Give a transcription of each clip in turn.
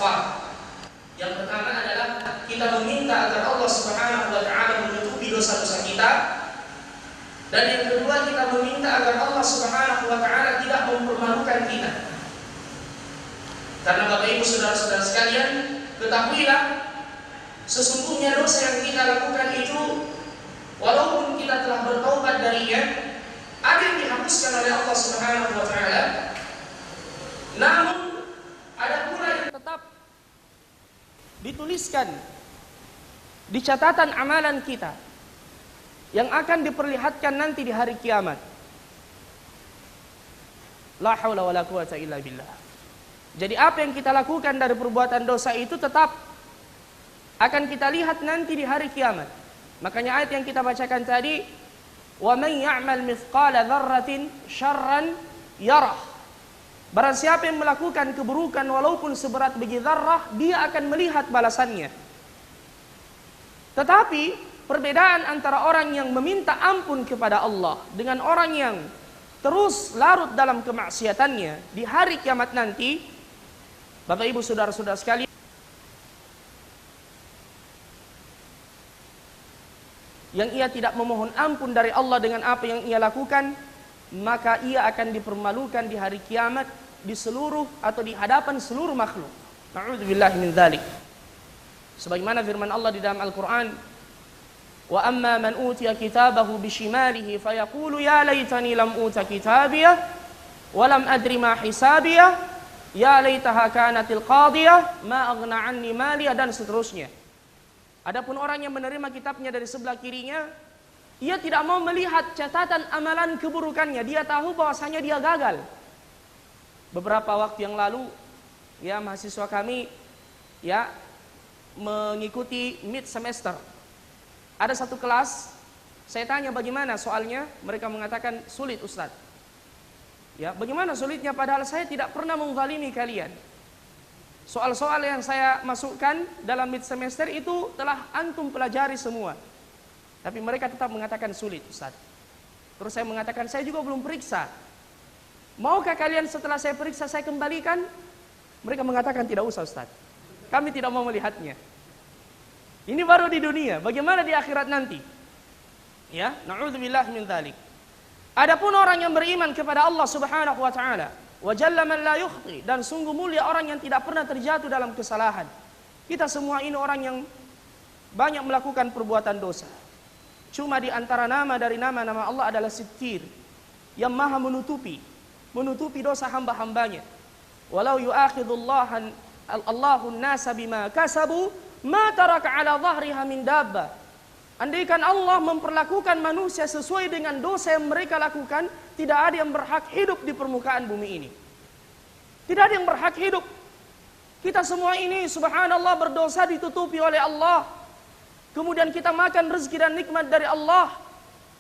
istighfar. Yang pertama adalah kita meminta agar Allah Subhanahu wa taala menutupi dosa-dosa kita. Dan yang kedua, kita meminta agar Allah Subhanahu wa taala tidak mempermalukan kita. Karena Bapak Ibu saudara-saudara sekalian, ketahuilah sesungguhnya dosa yang kita lakukan itu, walaupun kita telah bertaubat darinya, ada yang dihapuskan oleh Allah Subhanahu wa taala. Namun ada pula yang tetap dituliskan di catatan amalan kita yang akan diperlihatkan nanti di hari kiamat. La haula wala quwata illa billah. Jadi apa yang kita lakukan dari perbuatan dosa itu tetap akan kita lihat nanti di hari kiamat. Makanya ayat yang kita bacakan tadi, wa man ya'mal mithqala dzarratin syarran yarah. Barang siapa yang melakukan keburukan walaupun seberat biji zarrah, dia akan melihat balasannya. Tetapi perbedaan antara orang yang meminta ampun kepada Allah dengan orang yang terus larut dalam kemaksiatannya di hari kiamat nanti, Bapak Ibu saudara-saudara sekalian, yang ia tidak memohon ampun dari Allah dengan apa yang ia lakukan, maka ia akan dipermalukan di hari kiamat di seluruh atau di hadapan seluruh makhluk. Na'udzubillahi min dzalik. Sebagaimana firman Allah di dalam Al-Qur'an, wa amma man utiya kitabahu bishimalihi fayaqulu ya laitani lam uta kitabiyah wa lam adri ma hisabiyah ya laitaha kanatil qadiyah ma aghna anni maliyah, dan seterusnya. Adapun orang yang menerima kitabnya dari sebelah kirinya, ia tidak mau melihat catatan amalan keburukannya. Dia tahu bahwasanya dia gagal. Beberapa waktu yang lalu, ya, mahasiswa kami ya mengikuti mid semester. Ada satu kelas, saya tanya bagaimana soalnya, mereka mengatakan sulit Ustadz. Ya, bagaimana sulitnya padahal saya tidak pernah menzalimi kalian. Soal-soal yang saya masukkan dalam mid semester itu telah antum pelajari semua. Tapi mereka tetap mengatakan sulit Ustaz. Terus saya mengatakan saya juga belum periksa. Maukah kalian setelah saya periksa saya kembalikan? Mereka mengatakan tidak usah Ustaz. Kami tidak mau melihatnya. Ini baru di dunia, bagaimana di akhirat nanti? Ya, na'udzubillah min dzalik. Adapun orang yang beriman kepada Allah Subhanahu wa taala, wa jalla man la yukhti, dan sungguh mulia orang yang tidak pernah terjatuh dalam kesalahan. Kita semua ini orang yang banyak melakukan perbuatan dosa. Cuma di antara nama dari nama-nama Allah adalah Sittir, yang maha menutupi dosa hamba-hambanya. Walau yu'akhidullahu Allahu an-nasa bima kasabu ma taraka ala dhahriha min dabba. Andaikan Allah memperlakukan manusia sesuai dengan dosa yang mereka lakukan, tidak ada yang berhak hidup di permukaan bumi ini. Tidak ada yang berhak hidup. Kita semua ini subhanallah berdosa, ditutupi oleh Allah. Kemudian kita makan rezeki dan nikmat dari Allah.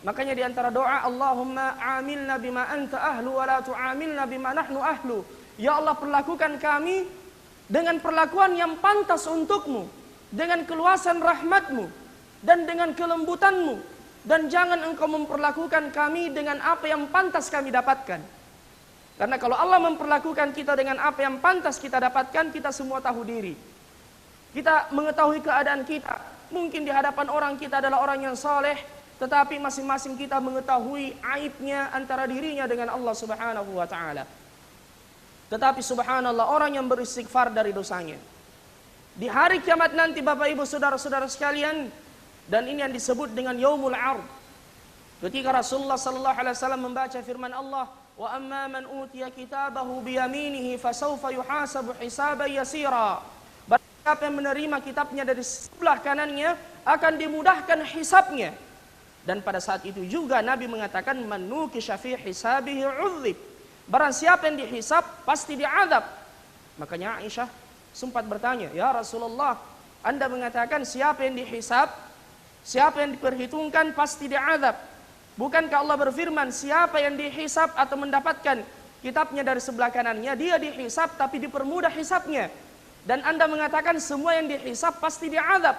Makanya di antara doa, Allahumma amilna bima anta ahlu wa la tu'amilna bima nahnu ahlu. Ya Allah, perlakukan kami dengan perlakuan yang pantas untukmu, dengan keluasan rahmatmu dan dengan kelembutanmu, dan jangan engkau memperlakukan kami dengan apa yang pantas kami dapatkan. Karena kalau Allah memperlakukan kita dengan apa yang pantas kita dapatkan, kita semua tahu diri. Kita mengetahui keadaan kita. Mungkin di hadapan orang kita adalah orang yang saleh, tetapi masing-masing kita mengetahui aibnya antara dirinya dengan Allah Subhanahu wa taala. Tetapi subhanallah, orang yang beristighfar dari dosanya, di hari kiamat nanti Bapak Ibu saudara-saudara sekalian, dan ini yang disebut dengan yaumul 'ard. Ketika Rasulullah sallallahu alaihi wasallam membaca firman Allah, wa amma man utiya kitabahu bi yaminihi fasawfa yuhasabu hisaban yasira. Barang siapa yang menerima kitabnya dari sebelah kanannya akan dimudahkan hisabnya. Dan pada saat itu juga Nabi mengatakan man nukisha fi hisabihi 'udzib. Barang siapa yang dihisab pasti diazab. Makanya Aisyah sempat bertanya, "Ya Rasulullah, Anda mengatakan siapa yang dihisab, siapa yang diperhitungkan pasti diazab. Bukankah Allah berfirman, siapa yang dihisab atau mendapatkan kitabnya dari sebelah kanannya, dia dihisab tapi dipermudah hisabnya. Dan Anda mengatakan semua yang dihisab pasti diazab."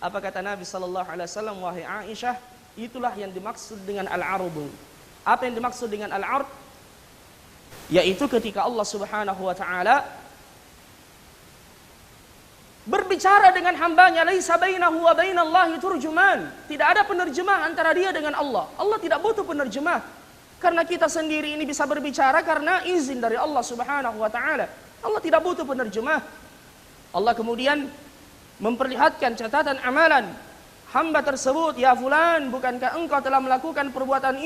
Apa kata Nabi sallallahu alaihi wasallam? Wahai Aisyah, itulah yang dimaksud dengan al-'ardu. Apa yang dimaksud dengan al-'ard? Yaitu ketika Allah Subhanahu wa taala berbicara dengan hambanya, laisa bainahu wa bainallahi turjuman. Tidak ada penerjemah antara dia dengan Allah. Allah tidak butuh penerjemah. Karena kita sendiri ini bisa berbicara karena izin dari Allah Subhanahu wa taala. Allah tidak butuh penerjemah. Allah kemudian memperlihatkan catatan amalan hamba tersebut, ya fulan, bukankah engkau telah melakukan perbuatan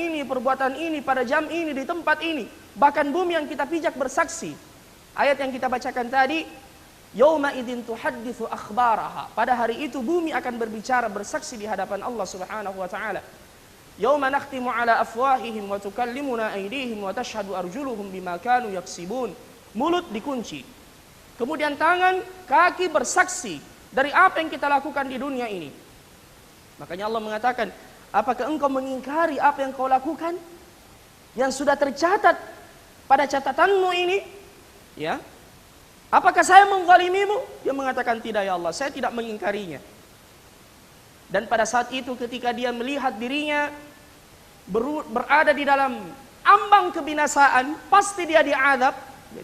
ini pada jam ini di tempat ini? Bahkan bumi yang kita pijak bersaksi. Ayat yang kita bacakan tadi, yauma idzin tuhadditsu akhbaraha. Pada hari itu bumi akan berbicara bersaksi di hadapan Allah Subhanahu wa taala. Yauma nakhtimu ala afwahihim wa tukallimuna aydihim wa tashhadu arjuluhum bima kanu yaksibun. Mulut dikunci. Kemudian tangan, kaki bersaksi dari apa yang kita lakukan di dunia ini. Makanya Allah mengatakan, apakah engkau mengingkari apa yang kau lakukan yang sudah tercatat pada catatanmu ini? Ya. Apakah saya menzalimimu? Dia mengatakan, tidak ya Allah, saya tidak mengingkarinya. Dan pada saat itu ketika dia melihat dirinya berada di dalam ambang kebinasaan, pasti dia diazab.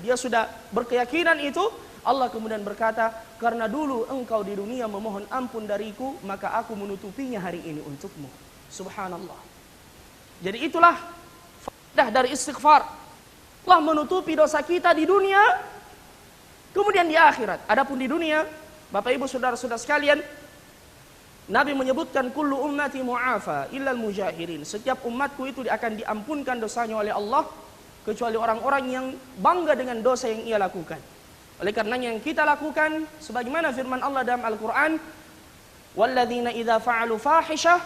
Dia sudah berkeyakinan itu. Allah kemudian berkata, karena dulu engkau di dunia memohon ampun dariku, maka aku menutupinya hari ini untukmu. Subhanallah. Jadi itulah faedah dari istighfar. Allah menutupi dosa kita di dunia, kemudian di akhirat. Adapun di dunia, Bapak Ibu saudara-saudara sekalian, Nabi menyebutkan kullu ummati mu'afa illal mujahirin. Setiap umatku itu akan diampunkan dosanya oleh Allah kecuali orang-orang yang bangga dengan dosa yang ia lakukan. Oleh karenanya yang kita lakukan sebagaimana firman Allah dalam Al-Qur'an, walladzina idza fa'alu fahisyah,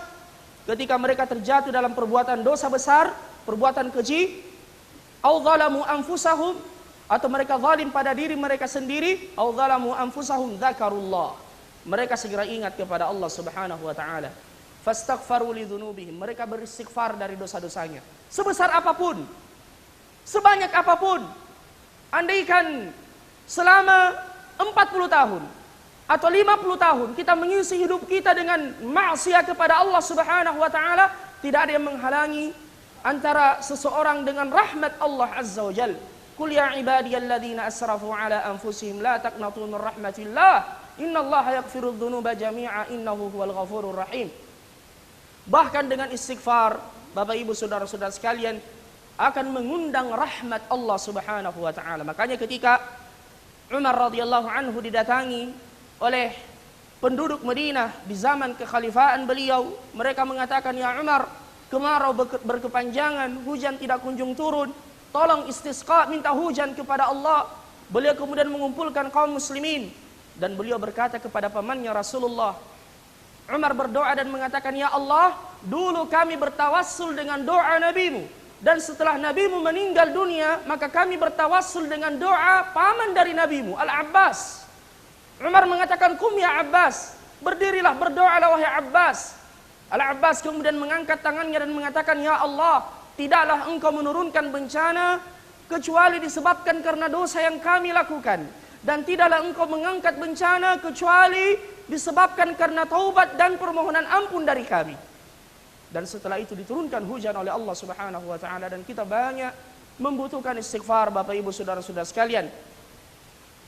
ketika mereka terjatuh dalam perbuatan dosa besar, perbuatan keji, au zalamu anfusahum, atau mereka zalim pada diri mereka sendiri, au zalamu anfusahum dzakarullah, mereka segera ingat kepada Allah Subhanahu wa taala, fastaghfaru lidzunubihim, mereka beristighfar dari dosa-dosanya sebesar apapun, sebanyak apapun. Andaikan selama 40 tahun atau 50 tahun kita mengisi hidup kita dengan maksiat kepada Allah Subhanahu wa taala, tidak ada yang menghalangi antara seseorang dengan rahmat Allah Azza wa Jalla. Qul ya ibadiyalladzina asrafu ala anfusihim la taqnatu min rahmatillah, innallaha yaghfiru dzunuba jami'a innahu huwal ghafurur rahim. Bahkan dengan istighfar, Bapak Ibu saudara-saudara sekalian, akan mengundang rahmat Allah Subhanahu wa taala. Makanya ketika Umar radhiyallahu anhu didatangi oleh penduduk Madinah di zaman kekhalifahan beliau, mereka mengatakan, ya Umar, kemarau berkepanjangan, hujan tidak kunjung turun, tolong istisqa, minta hujan kepada Allah. Beliau kemudian mengumpulkan kaum muslimin dan beliau berkata kepada pamannya Rasulullah, Umar berdoa dan mengatakan, ya Allah, dulu kami bertawassul dengan doa nabimu, dan setelah nabimu meninggal dunia, maka kami bertawassul dengan doa paman dari nabimu, Al-Abbas. Umar mengatakan, kum ya Abbas, berdirilah, berdoalah wahai Abbas. Al-Abbas kemudian mengangkat tangannya dan mengatakan, ya Allah, tidaklah engkau menurunkan bencana kecuali disebabkan karena dosa yang kami lakukan, dan tidaklah engkau mengangkat bencana kecuali disebabkan karena taubat dan permohonan ampun dari kami. Dan setelah itu diturunkan hujan oleh Allah Subhanahu wa taala, dan kita banyak membutuhkan istighfar Bapak Ibu saudara-saudara sekalian.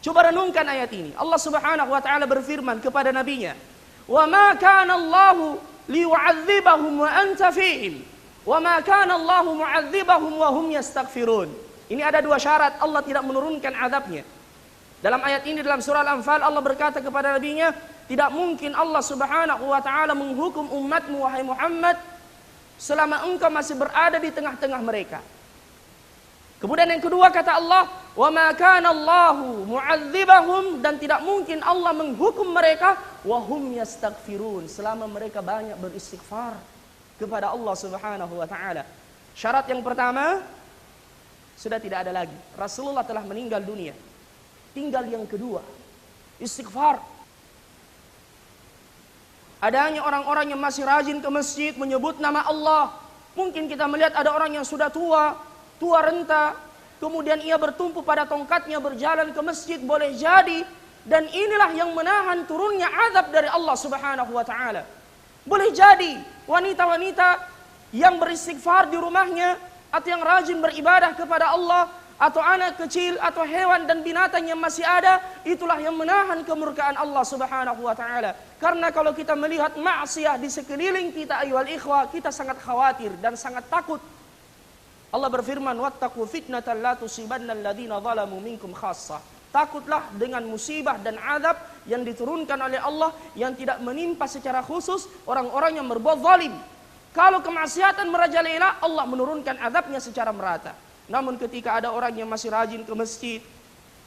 Coba renungkan ayat ini. Allah Subhanahu wa taala berfirman kepada nabinya, "Wa ma kana Allahu liyu'adzibahum wa anta fihim, wa ma kana Allahu mu'adzibahum wa hum yastaghfirun." Ini ada dua syarat Allah tidak menurunkan azabnya. Dalam ayat ini dalam surah Al-Anfal Allah berkata kepada nabinya, tidak mungkin Allah Subhanahu wa taala menghukum umatmu wahai Muhammad selama engkau masih berada di tengah-tengah mereka. Kemudian yang kedua kata Allah, wa ma kana Allahu mu'adzibahum, dan tidak mungkin Allah menghukum mereka wa hum yastaghfirun, selama mereka banyak beristighfar kepada Allah Subhanahu wa taala. Syarat yang pertama sudah tidak ada lagi. Rasulullah telah meninggal dunia. Tinggal yang kedua, istighfar. Adanya orang-orang yang masih rajin ke masjid menyebut nama Allah. Mungkin kita melihat ada orang yang sudah tua renta, kemudian ia bertumpu pada tongkatnya berjalan ke masjid, boleh jadi, dan inilah yang menahan turunnya azab dari Allah Subhanahu wa taala. Boleh jadi wanita-wanita yang beristighfar di rumahnya atau yang rajin beribadah kepada Allah atau anak kecil, atau hewan dan binatang yang masih ada, itulah yang menahan kemurkaan Allah Subhanahu wa taala. Karena kalau kita melihat maksiat di sekeliling kita ayyuhal ikhwah, kita sangat khawatir dan sangat takut. Allah berfirman, "Wattaqu fitnatan la tusibanna alladziina zalamu minkum khassah." Takutlah dengan musibah dan azab yang diturunkan oleh Allah yang tidak menimpa secara khusus orang-orang yang berbuat zalim. Kalau kemaksiatan merajalela, Allah menurunkan azabnya secara merata. Namun ketika ada orang yang masih rajin ke masjid,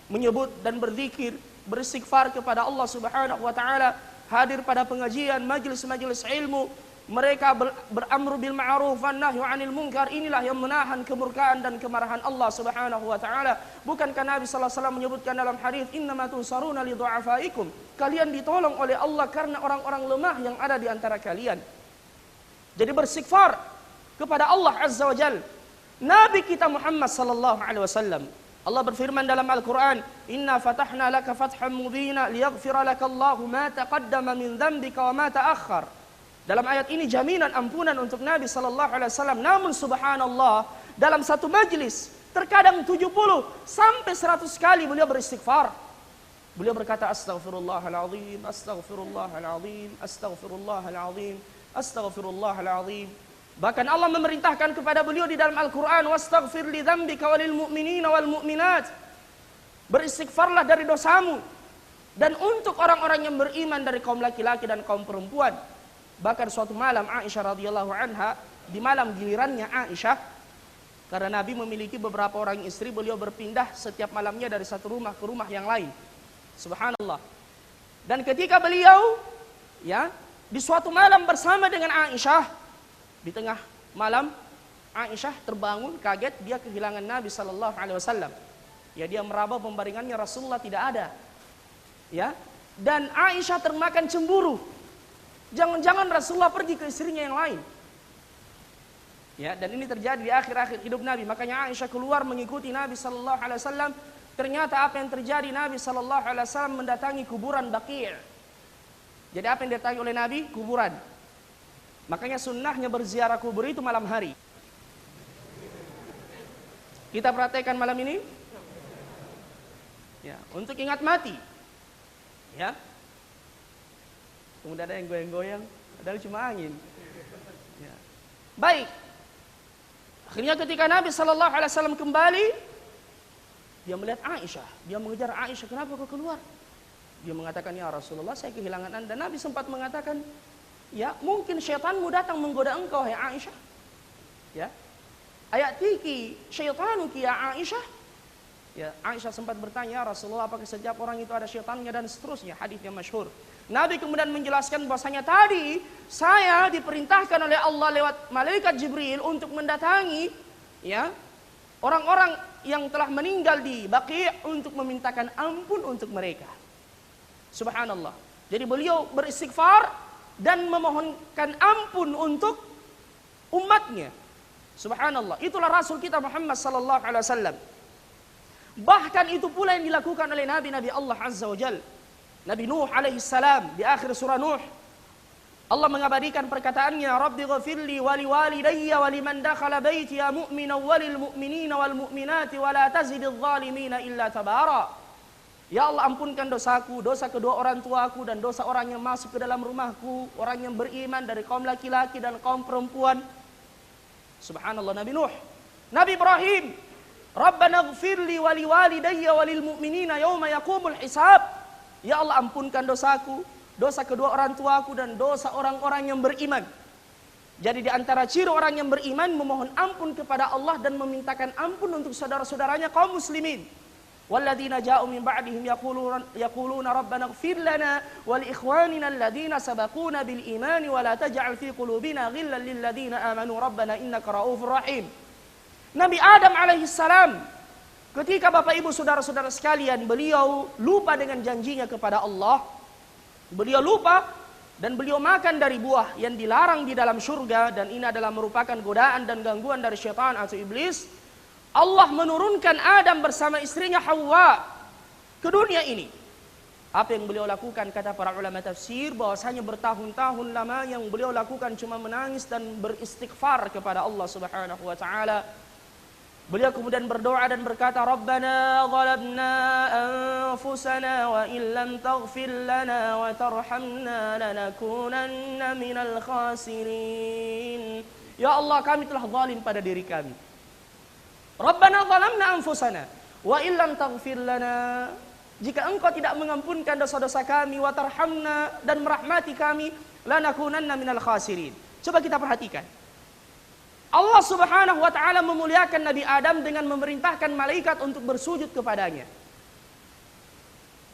menyebut dan berzikir, beristighfar kepada Allah Subhanahu wa taala, hadir pada pengajian, majelis-majelis ilmu, mereka beramru bil ma'ruf wan nahyu 'anil munkar, inilah yang menahan kemurkaan dan kemarahan Allah Subhanahu wa taala. Bukankah Nabi sallallahu alaihi wasallam menyebutkan dalam hadis, "Innama tunsaruna li du'afaikum." Kalian ditolong oleh Allah karena orang-orang lemah yang ada di antara kalian. Jadi beristighfar kepada Allah Azza wa Jalla. Nabi kita Muhammad sallallahu alaihi wasallam, Allah berfirman dalam Al-Quran, "Inna fatahna laka fathan mubina liyaghfira laka Allahu ma taqaddama min dhanbika wa ma ta'akhkhar." Dalam ayat ini jaminan ampunan untuk Nabi sallallahu alaihi wasallam. Namun subhanallah, dalam satu majlis terkadang 70 sampai 100 kali beliau beristighfar. Beliau berkata, "Astaghfirullahalazim, astaghfirullahalazim, astaghfirullahalazim, astaghfirullahalazim." Bahkan Allah memerintahkan kepada beliau di dalam Al-Quran, "Wastaghfir li dzambika walil mu'minina wal mu'minat." Beristighfarlah dari dosamu dan untuk orang-orang yang beriman dari kaum laki-laki dan kaum perempuan. Bahkan suatu malam Aisyah radhiyallahu anha, di malam gilirannya Aisyah, karena Nabi memiliki beberapa orang istri, beliau berpindah setiap malamnya dari satu rumah ke rumah yang lain. Subhanallah. Dan ketika beliau di suatu malam bersama dengan Aisyah, di tengah malam Aisyah terbangun kaget, dia kehilangan Nabi sallallahu alaihi wasallam. Ya, dia meraba pembaringannya Rasulullah tidak ada. Ya. Dan Aisyah termakan cemburu. Jangan-jangan Rasulullah pergi ke istrinya yang lain. Ya, dan ini terjadi di akhir-akhir hidup Nabi. Makanya Aisyah keluar mengikuti Nabi sallallahu alaihi wasallam. Ternyata apa yang terjadi, Nabi sallallahu alaihi wasallam mendatangi kuburan Baqi'. Jadi apa yang didatangi oleh Nabi? Kuburan. Makanya sunnahnya berziarah kubur itu malam hari. Kita praktekkan malam ini. Ya, untuk ingat mati. Ya. Kemudian ada yang goyang-goyang, padahal cuma angin. Ya. Baik. Akhirnya ketika Nabi sallallahu alaihi wasallam kembali, dia melihat Aisyah, dia mengejar Aisyah, "Kenapa kau keluar?" Dia mengatakan, "Ya Rasulullah, saya kehilangan Anda." Nabi sempat mengatakan, "Ya, mungkin syaitanmu datang menggoda engkau, ya Aisyah." Ya. "Ayatiki syaitanuki ya Aisyah?" Ya, Aisyah sempat bertanya, "Rasulullah, apakah setiap orang itu ada syaitannya?" dan seterusnya, hadis yang masyhur. Nabi kemudian menjelaskan bahwasanya tadi saya diperintahkan oleh Allah lewat malaikat Jibril untuk mendatangi orang-orang yang telah meninggal di Baqi' untuk memintakan ampun untuk mereka. Subhanallah. Jadi beliau beristighfar dan memohonkan ampun untuk umatnya. Subhanallah. Itulah Rasul kita Muhammad sallallahu alaihi wasallam. Bahkan itu pula yang dilakukan oleh nabi-nabi Allah Azza wa Jalla. Nabi Nuh alaihi salam di akhir surah Nuh, Allah mengabadikan perkataannya, "Rabbi ghafirli wa liwalidayya wa liman dakhala baiti ya mu'minan wa lil mu'minina wal mu'minati wa la tazididz zalimina illa tabara." Ya Allah, ampunkan dosaku, dosa kedua orang tuaku dan dosa orang yang masuk ke dalam rumahku, orang yang beriman dari kaum laki-laki dan kaum perempuan. Subhanallah. Nabi Nuh. Nabi Ibrahim, "Rabbana ighfirli wa liwalidayya wa lil mu'minina yauma yaqumul hisab." Ya Allah, ampunkan dosaku, dosa kedua orang tuaku dan dosa orang-orang yang beriman. Jadi di antara ciri orang yang beriman memohon ampun kepada Allah dan memintakan ampun untuk saudara-saudaranya kaum muslimin. Walladzina ja'u min ba'dihim yaquluna rabbana ighfir lana wa li ikhwanina alladzina sabaquna bil imani wa la taj'al fi qulubina ghillan lil ladzina amanu rabbana innaka ra'ufur rahim. Nabi Adam alaihi salam, ketika Bapak Ibu saudara-saudara sekalian, beliau lupa dengan janjinya kepada Allah. Beliau lupa dan beliau makan dari buah yang dilarang di dalam surga, dan ini adalah merupakan godaan dan gangguan dari syaitan atau iblis. Allah menurunkan Adam bersama istrinya Hawa ke dunia ini. Apa yang beliau lakukan, kata para ulama tafsir, bahwasanya bertahun-tahun lama yang beliau lakukan cuma menangis dan beristighfar kepada Allah Subhanahu wa taala. Beliau kemudian berdoa dan berkata, Rabbana zalamna anfusana wa illam taghfir lana wa tarhamna lanakunanna minal khasirin. Ya Allah, kami telah zalim pada diri kami. Rabbana zalamna anfusana wa illam taghfir lana. Jika engkau tidak mengampunkan dosa-dosa kami, wa tarhamna, dan merahmati kami, lanakunanna minal khasirin. Coba kita perhatikan. Allah Subhanahu wa taala memuliakan Nabi Adam dengan memerintahkan malaikat untuk bersujud kepadanya.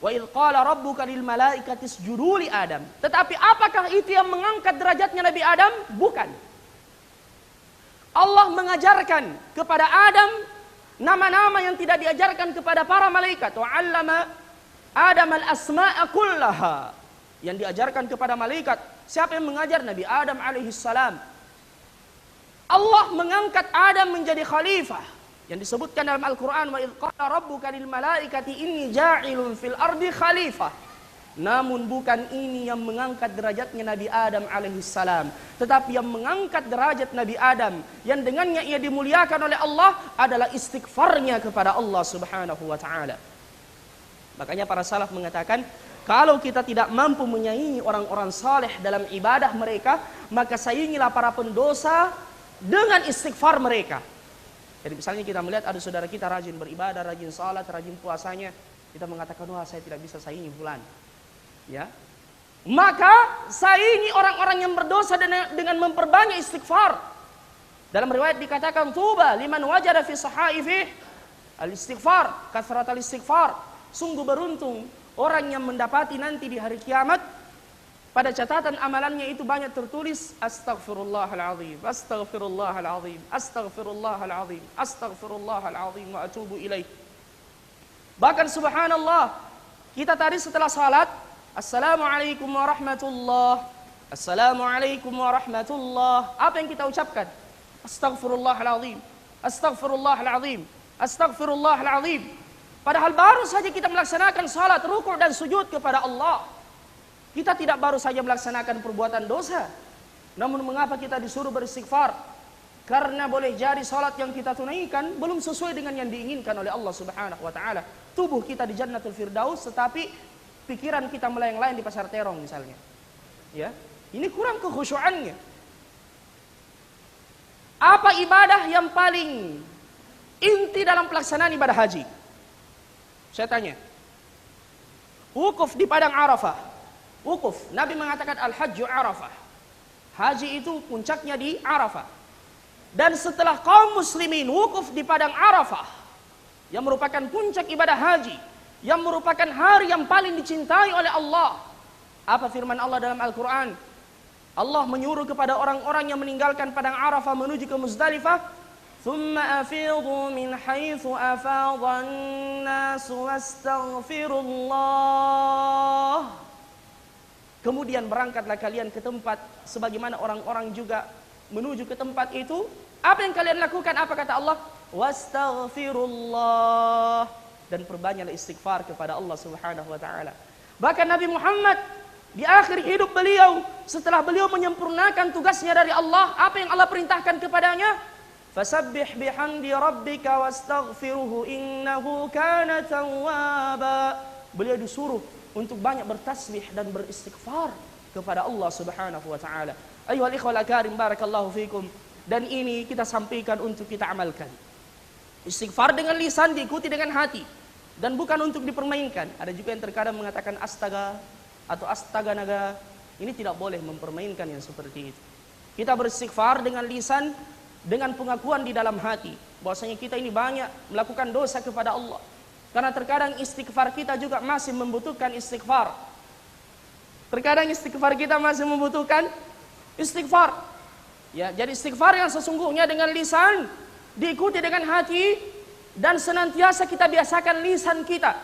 Wa idz qala rabbuka lil malaikati isjudu li Adam. Tetapi apakah itu yang mengangkat derajatnya Nabi Adam? Bukan. Allah mengajarkan kepada Adam nama-nama yang tidak diajarkan kepada para malaikat. Wa 'allama Adam al-asma'a kullaha. Yang diajarkan kepada malaikat. Siapa yang mengajar? Nabi Adam alaihi salam. Allah mengangkat Adam menjadi khalifah yang disebutkan dalam Al-Quran, wa idz qala rabbuka lil malaikati inni ja'ilun fil ardi khalifah. Namun bukan ini yang mengangkat derajatnya Nabi Adam alaihi salam, tetapi yang mengangkat derajat Nabi Adam yang dengannya ia dimuliakan oleh Allah adalah istighfarnya kepada Allah Subhanahu wa taala. Makanya para salaf mengatakan, kalau kita tidak mampu menyaingi orang-orang saleh dalam ibadah mereka, maka saingilah para pendosa dengan istighfar mereka. Jadi misalnya kita melihat ada saudara kita rajin beribadah, rajin salat, rajin puasanya, kita mengatakan, wah saya tidak bisa saingi fulan. Ya, maka saingi orang-orang yang berdosa dengan memperbanyak istighfar. Dalam riwayat dikatakan, tuba liman wajada fi sahaifi al-istighfar, kathrat al-istighfar. Sungguh beruntung orang yang mendapati nanti di hari kiamat pada catatan amalannya itu banyak tertulis astaghfirullahalazim, astaghfirullahalazim, astaghfirullahalazim, astaghfirullahalazim wa atubu ilaih. Bahkan subhanallah, kita tadi setelah salat, assalamualaikum warahmatullah, assalamualaikum warahmatullah, apa yang kita ucapkan? Astaghfirullahalazim, astaghfirullahalazim, astaghfirullahalazim. Padahal baru saja kita melaksanakan salat, rukuk dan sujud kepada Allah. Kita tidak baru saja melaksanakan perbuatan dosa. Namun mengapa kita disuruh beristighfar? Karena boleh jadi salat yang kita tunaikan belum sesuai dengan yang diinginkan oleh Allah Subhanahu wa taala. Tubuh kita di Jannatul Firdaus, tetapi pikiran kita melayang-layang di pasar terong misalnya. Ya, ini kurang kekhusyuannya. Apa ibadah yang paling inti dalam pelaksanaan ibadah haji? Saya tanya. Wukuf di padang Arafah. Wukuf, Nabi mengatakan al-hajju Arafah. Haji itu puncaknya di Arafah. Dan setelah kaum muslimin wukuf di padang Arafah, yang merupakan puncak ibadah haji, yang merupakan hari yang paling dicintai oleh Allah. Apa firman Allah dalam Al-Quran? Allah menyuruh kepada orang-orang yang meninggalkan padang Arafah menuju ke Muzdalifah, "Tsumma afidhu min haitsu afadhan nas wastaghfirullah." Kemudian berangkatlah kalian ke tempat sebagaimana orang-orang juga menuju ke tempat itu. Apa yang kalian lakukan? Apa kata Allah? Wastaghfirullah. Dan perbanyaklah istighfar kepada Allah Subhanahu wa taala. Bahkan Nabi Muhammad di akhir hidup beliau, setelah beliau menyempurnakan tugasnya dari Allah, apa yang Allah perintahkan kepadanya? Fasabbih bihamdi rabbika wastaghfiruhu innahu kana tawwaba. Beliau disuruh untuk banyak bertasbih dan beristighfar kepada Allah Subhanahu wa taala. Ayyuhal ikhwal karim, barakallahu fikum. Dan ini kita sampaikan untuk kita amalkan. Istighfar dengan lisan diikuti dengan hati dan bukan untuk dipermainkan. Ada juga yang terkadang mengatakan astaga atau astaga naga. Ini tidak boleh mempermainkan yang seperti itu. Kita beristighfar dengan lisan dengan pengakuan di dalam hati bahwasanya kita ini banyak melakukan dosa kepada Allah. Karena terkadang istighfar kita juga masih membutuhkan istighfar. Terkadang istighfar kita masih membutuhkan istighfar. Ya, jadi istighfar yang sesungguhnya dengan lisan diikuti dengan hati dan senantiasa kita biasakan lisan kita.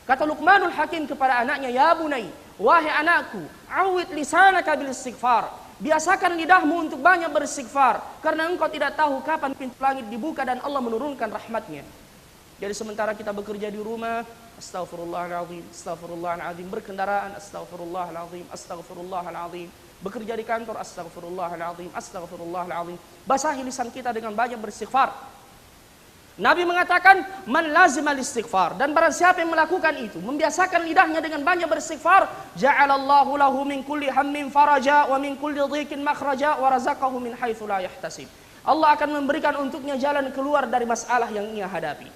Kata Luqmanul Hakim kepada anaknya, "Ya bunai, wahai anakku, awid lisanaka bil istighfar." Biasakan lidahmu untuk banyak beristighfar karena engkau tidak tahu kapan pintu langit dibuka dan Allah menurunkan rahmatnya. Jadi sementara kita bekerja di rumah, astaghfirullahaladzim, astaghfirullahaladzim, berkendaraan, astaghfirullahaladzim, astaghfirullahaladzim, bekerja di kantor, astaghfirullahaladzim, astaghfirullahaladzim. Basahi lisan kita dengan banyak beristighfar. Nabi mengatakan man lazimal istighfar, dan barang siapa yang melakukan itu, membiasakan lidahnya dengan banyak beristighfar, ja'alallahu lahu min kulli hammin faraja wa min kulli dhiqin makhraja wa razaqahu min haitsu la yahtasib. Allah akan memberikan untuknya jalan keluar dari masalah yang ia hadapi.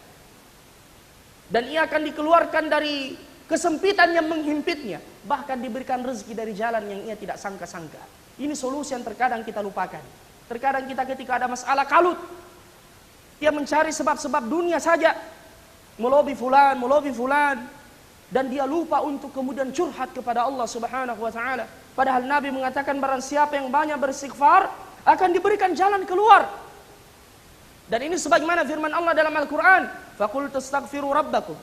Dan ia akan dikeluarkan dari kesempitan yang menghimpitnya, bahkan diberikan rezeki dari jalan yang ia tidak sangka-sangka. Ini solusi yang terkadang kita lupakan. Terkadang kita ketika ada masalah kalut, dia mencari sebab-sebab dunia saja, melobi fulan, dan dia lupa untuk kemudian curhat kepada Allah Subhanahu wa taala. Padahal Nabi mengatakan barang siapa yang banyak beristighfar akan diberikan jalan keluar. Dan ini sebagaimana firman Allah dalam Al-Qur'an, faqul tastaghfiru rabbakum.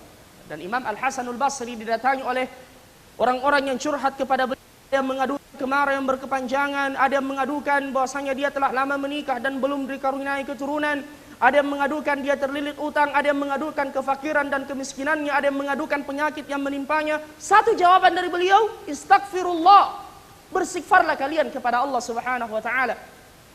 Dan Imam Al-Hasanul Basri didatangi oleh orang-orang yang curhat kepada beliau, yang mengadukan kemarau yang berkepanjangan, ada yang mengadukan bahwasanya dia telah lama menikah dan belum dikaruniai keturunan. Ada yang mengadukan dia terlilit utang, ada yang mengadukan kefakiran dan kemiskinannya, ada yang mengadukan penyakit yang menimpanya. Satu jawaban dari beliau, istaghfirullah. Beristighfarlah kalian kepada Allah Subhanahu wa taala.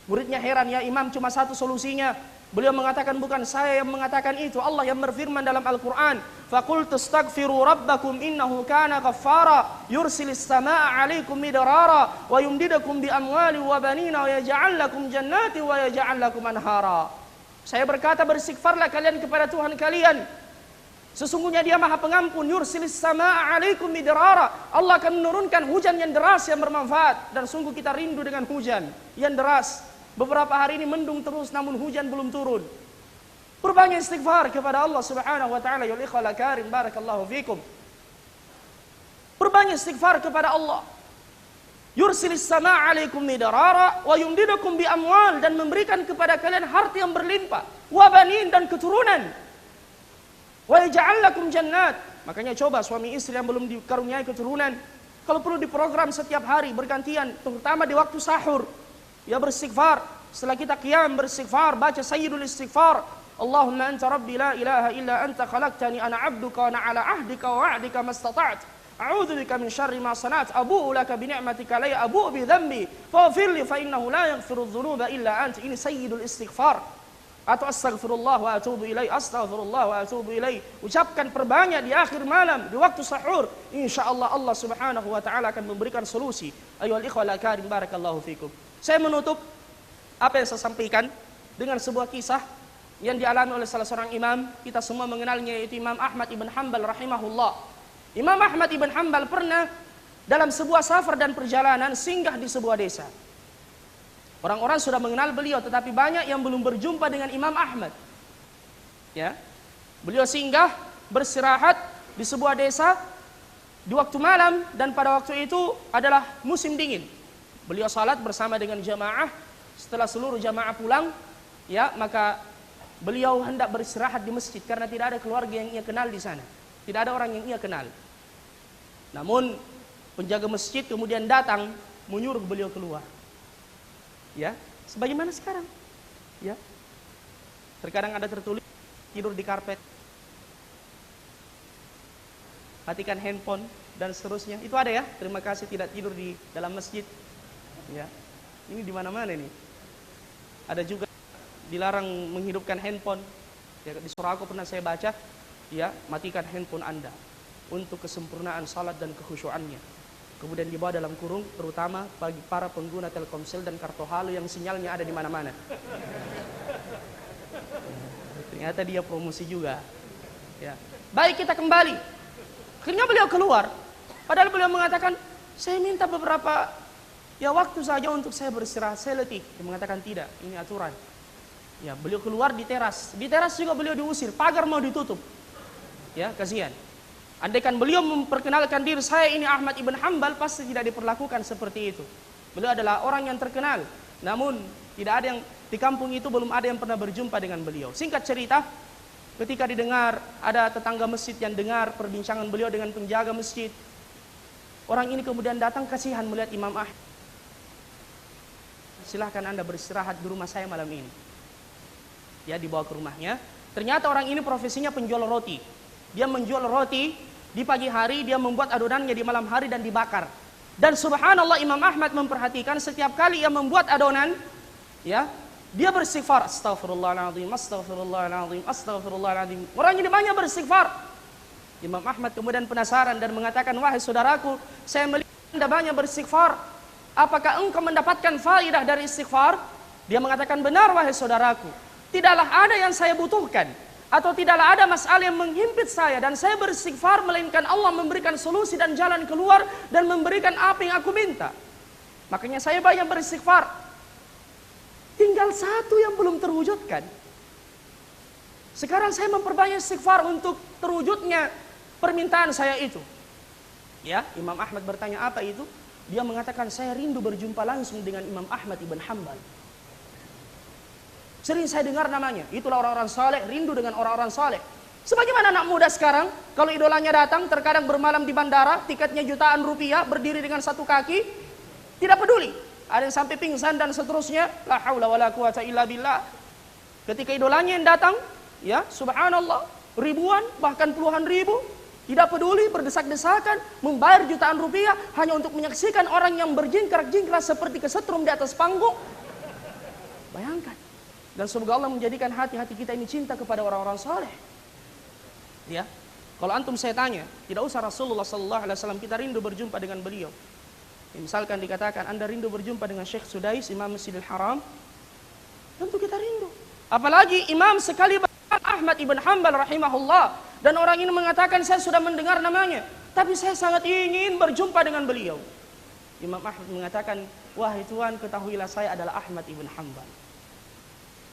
Muridnya heran, ya Imam, cuma satu solusinya. Beliau mengatakan bukan saya yang mengatakan itu, Allah yang berfirman dalam Al-Qur'an, faqul tastaghfiru rabbakum innahu kana ghaffara yursilis samaa'a 'alaikum midrara wa yumdidukum bi amwali wa banina wa yaj'al lakum jannati wa yaj'al lakum anhara. Saya berkata beristighfarlah kalian kepada Tuhan kalian. Sesungguhnya Dia Maha Pengampun, yursilis samaa'a 'alaikum midrara. Allah akan menurunkan hujan yang deras yang bermanfaat, dan sungguh kita rindu dengan hujan yang deras. Beberapa hari ini mendung terus namun hujan belum turun. Berbanyak istighfar kepada Allah Subhanahu wa taala. Ya ikhwal karim, barakallahu fikum. Berbanyak istighfar kepada Allah. Yursilis samaa'a 'alaikum midrara wa yumdidukum bi amwal, dan memberikan kepada kalian harta yang berlimpah, wa banin, dan keturunan. Wa yaj'al lakum jannat. Makanya coba suami istri yang belum dikaruniai keturunan, kalau perlu diprogram setiap hari bergantian, terutama di waktu sahur, ya beristighfar. Setelah kita qiyam beristighfar, baca sayyidul istighfar. Allahumma anta rabbi la ilaha illa anta khalaqtani ana 'abduka wa ana 'ala ahdika wa wa'dika mastata'tu. A'udzu bika min syarri ma sana'tu, abu'u laka bi ni'matika la abu'u bi dhanbi faghfirli fa innahu la yaghfiru dzunuba illa anta. Ini sayyidul istighfar. Atau astaghfirullah wa atubu ilaih, astaghfirullah wa atubu ilaih. Ucapkan perbanyak di akhir malam, di waktu sahur. Insyaallah Allah Subhanahu wa taala akan memberikan solusi. Ayyuhal ikhwal karim, barakallahu fikum. Saya menutup apa yang saya sampaikan dengan sebuah kisah yang dialami oleh salah seorang imam. Kita semua mengenalnya, yaitu Imam Ahmad ibn Hanbal rahimahullah. Imam Ahmad ibn Hanbal pernah dalam sebuah safar dan perjalanan singgah di sebuah desa. Orang-orang sudah mengenal beliau, tetapi banyak yang belum berjumpa dengan Imam Ahmad. Ya, beliau singgah beristirahat di sebuah desa di waktu malam, dan pada waktu itu adalah musim dingin. Beliau salat bersama dengan jamaah. Setelah seluruh jamaah pulang, ya, maka beliau hendak beristirahat di masjid karena tidak ada keluarga yang ia kenal di sana. Tidak ada orang yang ia kenal. Namun penjaga masjid kemudian datang menyuruh beliau keluar. Ya, sebagaimana sekarang. Ya. Terkadang ada tertulis tidur di karpet, matikan handphone dan seterusnya. Itu ada ya. Terima kasih tidak tidur di dalam masjid. Ya. Ini di mana-mana nih. Ada juga dilarang menghidupkan handphone. Ya, di surah aku pernah saya baca, ya, matikan handphone Anda untuk kesempurnaan salat dan kekhusyuannya. Kemudian dibawa dalam kurung, terutama bagi para pengguna Telkomsel dan kartu halo yang sinyalnya ada di mana-mana. Ternyata dia promosi juga. Ya. Baik, kita kembali. Akhirnya beliau keluar. Padahal beliau mengatakan, saya minta beberapa waktu saja untuk saya beristirahat, saya letih. Dia mengatakan tidak, ini aturan. Ya, beliau keluar di teras. Di teras juga beliau diusir, pagar mau ditutup. Ya, kasihan. Andaikan beliau memperkenalkan diri, saya ini Ahmad ibn Hanbal, pasti tidak diperlakukan seperti itu. Beliau adalah orang yang terkenal. Namun tidak ada yang di kampung itu, belum ada yang pernah berjumpa dengan beliau. Singkat cerita, ketika didengar ada tetangga masjid yang dengar perbincangan beliau dengan penjaga masjid, orang ini kemudian datang, kasihan melihat Imam Ahmad. Silahkan Anda beristirahat di rumah saya malam ini. Ya, dibawa ke rumahnya. Ternyata orang ini profesinya penjual roti. Dia menjual roti di pagi hari, dia membuat adonannya di malam hari dan dibakar. Dan subhanallah, Imam Ahmad memperhatikan setiap kali ia membuat adonan, ya, Dia beristighfar, astaghfirullahaladzim, astaghfirullahaladzim, astaghfirullahaladzim. Orang ini banyak beristighfar. Imam Ahmad kemudian penasaran dan mengatakan, wahai saudaraku, saya melihat Anda banyak beristighfar. Apakah engkau mendapatkan faidah dari istighfar? Dia mengatakan, benar wahai saudaraku. Tidaklah ada yang saya butuhkan, atau tidaklah ada masalah yang menghimpit saya, dan saya beristighfar melainkan Allah memberikan solusi dan jalan keluar dan memberikan apa yang aku minta. Makanya saya banyak beristighfar. Tinggal satu yang belum terwujudkan. Sekarang saya memperbanyak istighfar untuk terwujudnya permintaan saya itu. Ya, Imam Ahmad bertanya, apa itu? Dia mengatakan, saya rindu berjumpa langsung dengan Imam Ahmad ibn Hanbal. Sering saya dengar namanya. Itulah orang-orang saleh, rindu dengan orang-orang saleh. Sebagaimana anak muda sekarang, kalau idolanya datang, terkadang bermalam di bandara, tiketnya jutaan rupiah, berdiri dengan satu kaki, tidak peduli. Ada yang sampai pingsan dan seterusnya. La haula wala quwata illa billah. Ketika idolanya yang datang, ya, subhanallah, ribuan, bahkan puluhan ribu, tidak peduli, berdesak-desakan, membayar jutaan rupiah hanya untuk menyaksikan orang yang berjingkrak-jingkrak seperti kesetrum di atas panggung. Bayangkan. Dan semoga Allah menjadikan hati-hati kita ini cinta kepada orang-orang saleh. Ya. Kalau antum saya tanya, tidak usah Rasulullah SAW, kita rindu berjumpa dengan beliau. Misalkan dikatakan Anda rindu berjumpa dengan Syekh Sudais, Imam Masjidil Haram, tentu kita rindu. Apalagi imam sekali Ahmad ibn Hanbal rahimahullah, dan orang ini mengatakan, saya sudah mendengar namanya, tapi saya sangat ingin berjumpa dengan beliau. Imam Ahmad mengatakan, wahai Tuhan, ketahuilah saya adalah Ahmad ibn Hanbal.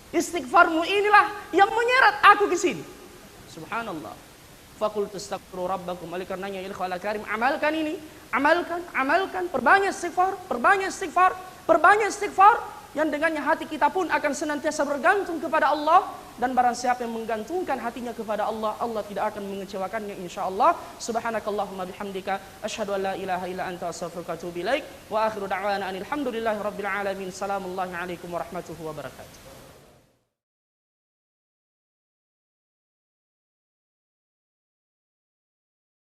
Istighfarmu inilah yang menyeret aku ke sini. Subhanallah. Faqultu astaghfiru rabbakum. Oleh karenanya ya ikhwal karim, amalkan ini, amalkan, perbanyak istighfar, perbanyak istighfar, yang dengannya hati kita pun akan senantiasa bergantung kepada Allah. Dan barang siapa yang menggantungkan hatinya kepada Allah, Allah tidak akan mengecewakannya insyaallah. Subhanakallahumma bihamdika asyhadu an la ilaha illa anta astaghfiruka wa atubu ilaik. Wa akhiru da'wana alhamdulillahi rabbil alamin. Assalamualaikum warahmatullahi wabarakatuh.